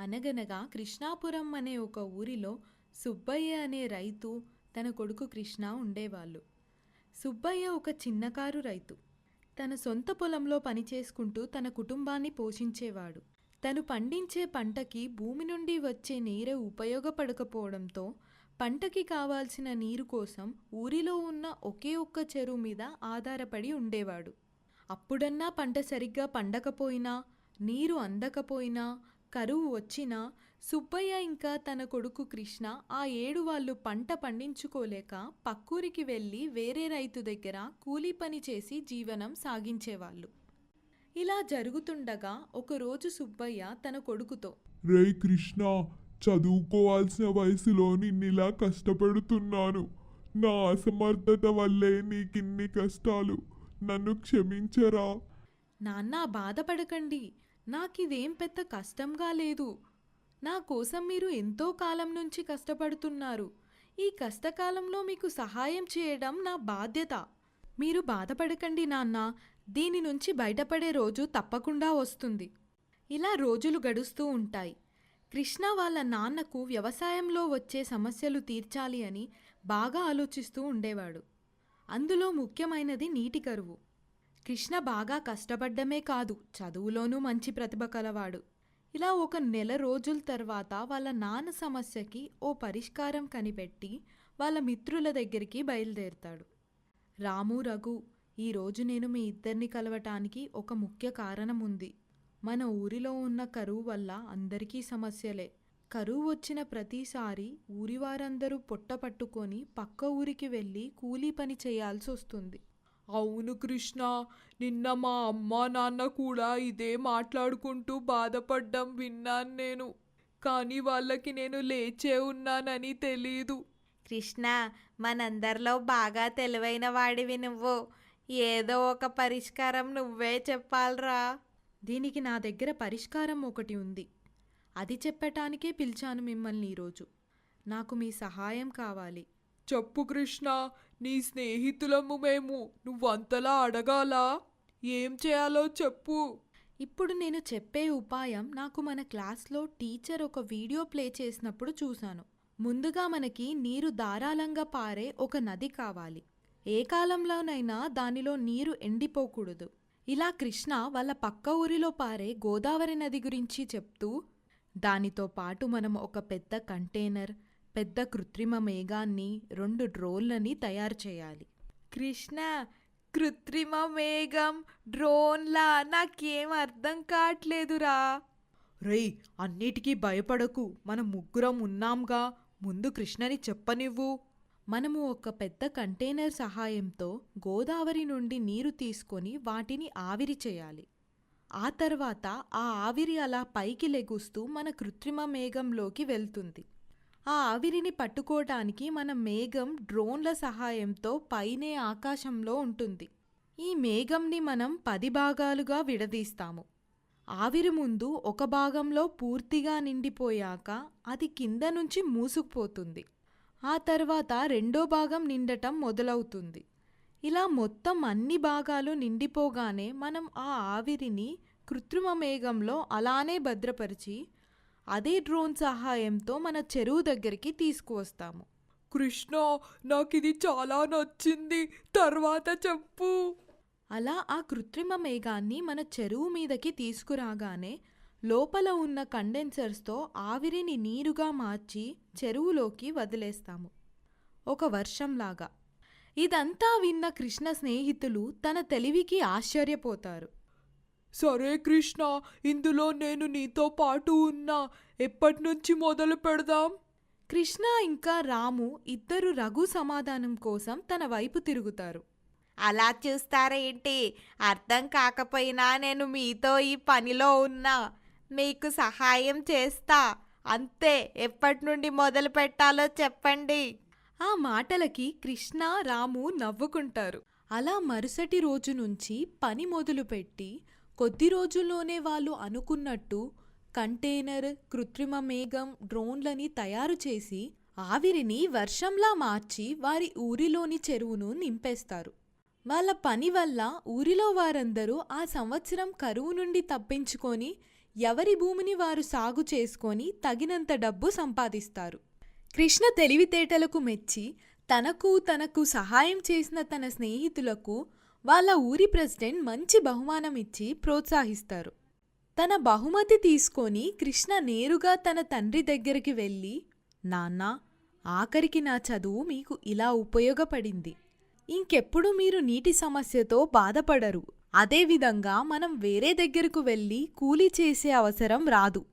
అనగనగా కృష్ణాపురం అనే ఒక ఊరిలో సుబ్బయ్య అనే రైతు తన కొడుకు కృష్ణ ఉండేవాళ్ళు. సుబ్బయ్య ఒక చిన్నకారు రైతు. తన సొంత పొలంలో పనిచేసుకుంటూ తన కుటుంబాన్ని పోషించేవాడు. తను పండించే పంటకి భూమి నుండి వచ్చే నీరే ఉపయోగపడకపోవడంతో పంటకి కావాల్సిన నీరు కోసం ఊరిలో ఉన్న ఒకే ఒక్క చెరువు మీద ఆధారపడి ఉండేవాడు. అప్పుడన్నా పంట సరిగ్గా పండకపోయినా, నీరు అందకపోయినా, కరువు వచ్చినా సుబ్బయ్య ఇంకా తన కొడుకు కృష్ణ ఆ ఏడు వాళ్ళు పంట పండించుకోలేక పక్కూరికి వెళ్ళి వేరే రైతు దగ్గర కూలీ పని చేసి జీవనం సాగించేవాళ్ళు. ఇలా జరుగుతుండగా ఒకరోజు సుబ్బయ్య తన కొడుకుతో, రే కృష్ణ, చదువుకోవాల్సిన వయసులో నిన్నిలా కష్టపెడుతున్నాను. నా అసమర్థత వల్లే నీకిన్ని కష్టాలు. నన్ను క్షమించరా. నాన్న బాధపడకండి, నాకిదేం పెద్ద కష్టంగా లేదు. నా కోసం మీరు ఎంతో కాలం నుంచి కష్టపడుతున్నారు. ఈ కష్టకాలంలో మీకు సహాయం చేయడం నా బాధ్యత. మీరు బాధపడకండి నాన్న, దీని నుంచి బయటపడే రోజు తప్పకుండా వస్తుంది. ఇలా రోజులు గడుస్తూ ఉంటాయి. కృష్ణ వాళ్ళ నాన్నకు వ్యవసాయంలో వచ్చే సమస్యలు తీర్చాలి అని బాగా ఆలోచిస్తూ ఉండేవాడు. అందులో ముఖ్యమైనది నీటి కరువు. కృష్ణ బాగా కష్టపడ్డమే కాదు, చదువులోనూ మంచి ప్రతిభ కలవాడు. ఇలా ఒక నెల రోజుల తర్వాత వాళ్ళ నాన్న సమస్యకి ఓ పరిష్కారం కనిపెట్టి వాళ్ళ మిత్రుల దగ్గరికి బయలుదేరుతాడు. రాము, రఘు, ఈరోజు నేను మీ ఇద్దరిని కలవటానికి ఒక ముఖ్య కారణం ఉంది. మన ఊరిలో ఉన్న కరువు వల్ల అందరికీ సమస్యలే. కరువు వచ్చిన ప్రతిసారి ఊరివారందరూ పొట్ట పట్టుకొని పక్క ఊరికి వెళ్ళి కూలీ పని చేయాల్సి వస్తుంది. అవును కృష్ణ, నిన్న మా అమ్మ నాన్న కూడా ఇదే మాట్లాడుకుంటూ బాధపడ్డం విన్నాను నేను. కానీ వాళ్ళకి నేను లేచే ఉన్నానని తెలీదు. కృష్ణ, మనందరిలో బాగా తెలివైన వాడివి నువ్వు. ఏదో ఒక పరిష్కారం నువ్వే చెప్పాలరా. దీనికి నా దగ్గర పరిష్కారం ఒకటి ఉంది. అది చెప్పటానికే పిలిచాను మిమ్మల్ని ఈరోజు. నాకు మీ సహాయం కావాలి. చెప్పు కృష్ణ, నీ స్నేహితులము మేము. నువ్వంతలా అడగాలా? ఏం చేయాలో చెప్పు. ఇప్పుడు నేను చెప్పే ఉపాయం నాకు మన క్లాస్లో టీచర్ ఒక వీడియో ప్లే చేసినప్పుడు చూశాను. ముందుగా మనకి నీరు ధారాళంగా పారే ఒక నది కావాలి. ఏ కాలంలోనైనా దానిలో నీరు ఎండిపోకూడదు. ఇలా కృష్ణ వాళ్ళ పక్క ఊరిలో పారే గోదావరి నది గురించి చెప్తూ, దానితో పాటు మనం ఒక పెద్ద కంటైనర్, పెద్ద కృత్రిమ మేఘాన్ని, 2 డ్రోన్లని తయారు చేయాలి. కృష్ణ, కృత్రిమ మేఘం, డ్రోన్లా? నాకేం అర్థం కావట్లేదురా. రేయ్, అన్నిటికీ భయపడకు, మనం ముగ్గురం ఉన్నాంగా. ముందు కృష్ణని చెప్పనివ్వు. మనము ఒక పెద్ద కంటైనర్ సహాయంతో గోదావరి నుండి నీరు తీసుకొని వాటిని ఆవిరి చేయాలి. ఆ తర్వాత ఆ ఆవిరి అలా పైకి లెగుస్తూ మన కృత్రిమ మేఘంలోకి వెళ్తుంది. ఆ ఆవిరిని పట్టుకోవటానికి మన మేఘం డ్రోన్ల సహాయంతో పైనే ఆకాశంలో ఉంటుంది. ఈ మేఘంని మనం 10 భాగాలుగా విడదీస్తాము. ఆవిరి ముందు ఒక భాగంలో పూర్తిగా నిండిపోయాక అది కింద నుంచి మూసుకుపోతుంది. ఆ తర్వాత రెండో భాగం నిండటం మొదలవుతుంది. ఇలా మొత్తం అన్ని భాగాలు నిండిపోగానే మనం ఆ ఆవిరిని కృత్రిమ మేఘంలో అలానే భద్రపరిచి అదే డ్రోన్ సహాయంతో మన చెరువు దగ్గరికి తీసుకువస్తాము. కృష్ణ, నాకిది చాలా నచ్చింది. తర్వాత చెప్పు. అలా ఆ కృత్రిమ మేఘాన్ని మన చెరువు మీదకి తీసుకురాగానే లోపల ఉన్న కండెన్సర్స్తో ఆవిరిని నీరుగా మార్చి చెరువులోకి వదిలేస్తాము, ఒక వర్షంలాగా. ఇదంతా విన్న కృష్ణ స్నేహితులు తన తెలివికి ఆశ్చర్యపోతారు. సరే కృష్ణ, ఇందులో నేను నీతో పాటు ఉన్నా. ఎప్పటినుంచి మొదలు పెడదాం? కృష్ణ ఇంకా రాము ఇద్దరు రఘు సమాధానం కోసం తన వైపు తిరుగుతారు. అలా చూస్తారేంటి? అర్థం కాకపోయినా నేను మీతో ఈ పనిలో ఉన్నా. మీకు సహాయం చేస్తా. అంతే. ఎప్పటి నుండి మొదలు పెట్టాలో చెప్పండి. ఆ మాటలకి కృష్ణ, రాము నవ్వుకుంటారు. అలా మరుసటి రోజు నుంచి పని మొదలుపెట్టి కొద్ది రోజుల్లోనే వాళ్ళు అనుకున్నట్టు కంటైనర్, కృత్రిమ మేఘం, డ్రోన్లని తయారు చేసి ఆవిరిని వర్షంలా మార్చి వారి ఊరిలోని చెరువును నింపేస్తారు. వాళ్ళ పని వల్ల ఊరిలో వారందరూ ఆ సంవత్సరం కరువు నుండి తప్పించుకొని ఎవరి భూమిని వారు సాగు చేసుకొని తగినంత డబ్బు సంపాదిస్తారు. కృష్ణ తెలివితేటలకు మెచ్చి తనకు సహాయం చేసిన తన స్నేహితులకు వాళ్ళ ఊరి ప్రెసిడెంట్ మంచి బహుమానం ఇచ్చి ప్రోత్సహిస్తారు. తన బహుమతి తీసుకొని కృష్ణ నేరుగా తన తండ్రి దగ్గరికి వెళ్ళి, నాన్నా, ఆఖరికి నా చదువు మీకు ఇలా ఉపయోగపడింది. ఇంకెప్పుడు మీరు నీటి సమస్యతో బాధపడరు. అదేవిధంగా మనం వేరే దగ్గరకు వెళ్ళి కూలీ చేసే అవసరం రాదు.